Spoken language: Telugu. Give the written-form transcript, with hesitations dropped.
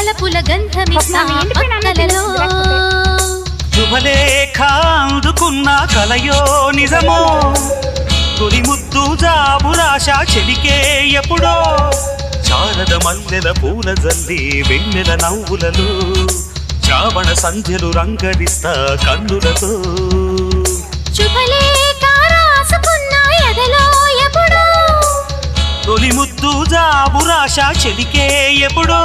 వలపుల గంధమిస్తా పక్కలలో శుభలేఖ అందుకున్న కలయో నిజమో తొలి ముద్దు జాబురాశ చెలికే ఎప్పుడో శారద మల్లెల పూల జల్లి వెన్నెల నవ్వులలో శ్రావణ సంధ్యలు రంగరిస్తా కన్నులతో శుభలేఖ రాసుకున్న ఎదలో ఎప్పుడో తొలి ముద్దు జాబురాశ చెలికే ఎప్పుడో